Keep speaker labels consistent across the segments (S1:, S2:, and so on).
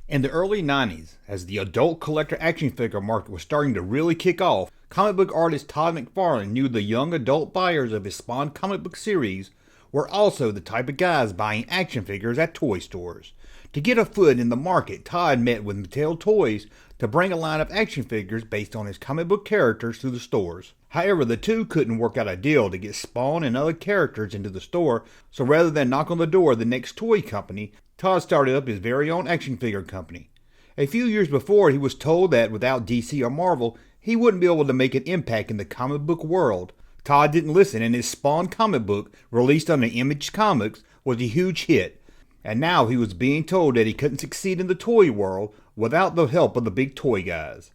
S1: In the early 90s, as the adult collector action figure market was starting to really kick off, comic book artist Todd McFarlane knew the young adult buyers of his Spawn comic book series were also the type of guys buying action figures at toy stores. To get a foot in the market, Todd met with Mattel Toys to bring a line of action figures based on his comic book characters to the stores. However, the two couldn't work out a deal to get Spawn and other characters into the store, so rather than knock on the door of the next toy company, Todd started up his very own action figure company. A few years before, he was told that without DC or Marvel, he wouldn't be able to make an impact in the comic book world. Todd didn't listen, and his Spawn comic book, released under Image Comics, was a huge hit. And now he was being told that he couldn't succeed in the toy world without the help of the big toy guys.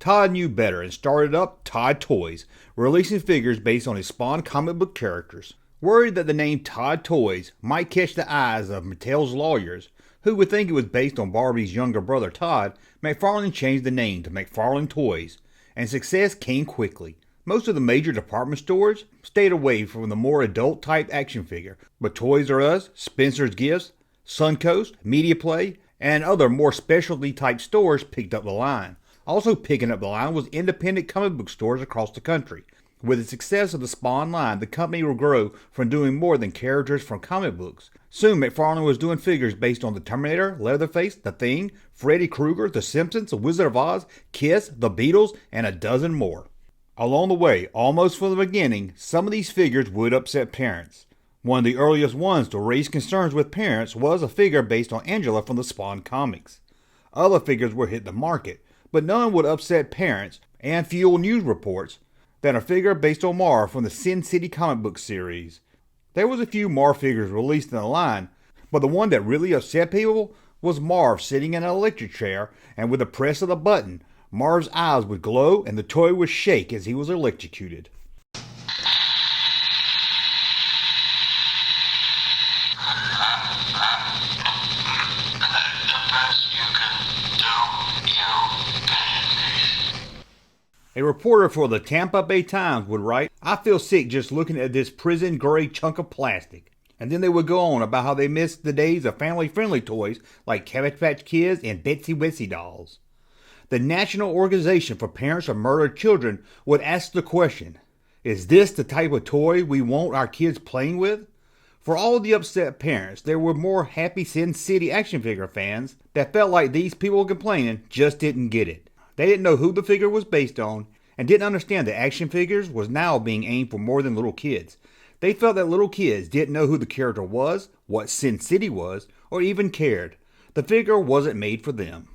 S1: Todd knew better and started up Todd Toys, releasing figures based on his Spawn comic book characters. Worried that the name Todd Toys might catch the eyes of Mattel's lawyers, who would think it was based on Barbie's younger brother Todd, McFarlane changed the name to McFarlane Toys, and success came quickly. Most of the major department stores stayed away from the more adult-type action figure, but Toys R Us, Spencer's Gifts, Suncoast, Media Play, and other more specialty-type stores picked up the line. Also picking up the line was independent comic book stores across the country. With the success of the Spawn line, the company would grow from doing more than characters from comic books. Soon, McFarlane was doing figures based on the Terminator, Leatherface, The Thing, Freddy Krueger, The Simpsons, The Wizard of Oz, Kiss, The Beatles, and a dozen more. Along the way, almost from the beginning, some of these figures would upset parents. One of the earliest ones to raise concerns with parents was a figure based on Angela from the Spawn comics. Other figures would hit the market, but none would upset parents and fuel news reports than a figure based on Marv from the Sin City comic book series. There was a few Marv figures released in the line, but the one that really upset people was Marv sitting in an electric chair, and with the press of the button, Marv's eyes would glow and the toy would shake as he was electrocuted. A reporter for the Tampa Bay Times would write, "I feel sick just looking at this prison-grade chunk of plastic." And then they would go on about how they missed the days of family-friendly toys like Cabbage Patch Kids and Betsy Wetsy dolls. The National Organization for Parents of Murdered Children would ask the question, is this the type of toy we want our kids playing with? For all the upset parents, there were more happy Sin City action figure fans that felt like these people complaining just didn't get it. They didn't know who the figure was based on and didn't understand that action figures was now being aimed for more than little kids. They felt that little kids didn't know who the character was, what Sin City was, or even cared. The figure wasn't made for them.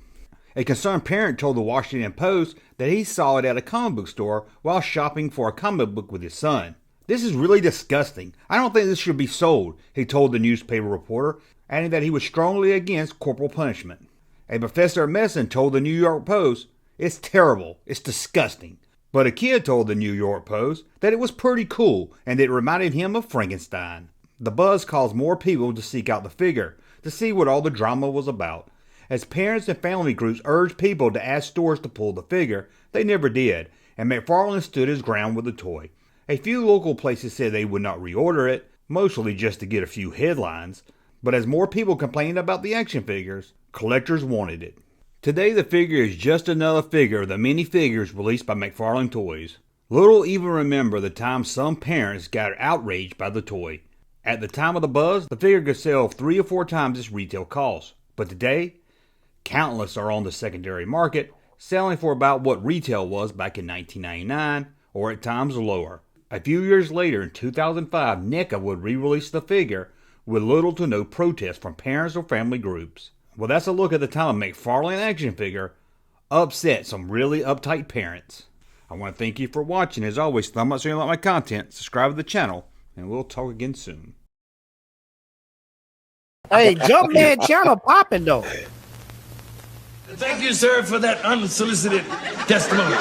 S1: A concerned parent told the Washington Post that he saw it at a comic book store while shopping for a comic book with his son. "This is really disgusting. I don't think this should be sold," he told the newspaper reporter, adding that he was strongly against corporal punishment. A professor of medicine told the New York Post, "It's terrible. It's disgusting." But a kid told the New York Post that it was pretty cool and it reminded him of Frankenstein. The buzz caused more people to seek out the figure, to see what all the drama was about. As parents and family groups urged people to ask stores to pull the figure, they never did, and McFarlane stood his ground with the toy. A few local places said they would not reorder it, mostly just to get a few headlines, but as more people complained about the action figures, collectors wanted it. Today the figure is just another figure of the many figures released by McFarlane Toys. Little even remember the time some parents got outraged by the toy. At the time of the buzz, the figure could sell 3 or 4 times its retail cost. But today, countless are on the secondary market, selling for about what retail was back in 1999, or at times lower. A few years later, in 2005, NECA would re-release the figure with little to no protest from parents or family groups. Well, that's a look at the time a McFarlane action figure upset some really uptight parents. I want to thank you for watching. As always, thumb up so you like my content, subscribe to the channel, and we'll talk again soon.
S2: Hey, Junkman channel popping though.
S3: Thank you, sir, for that unsolicited testimony.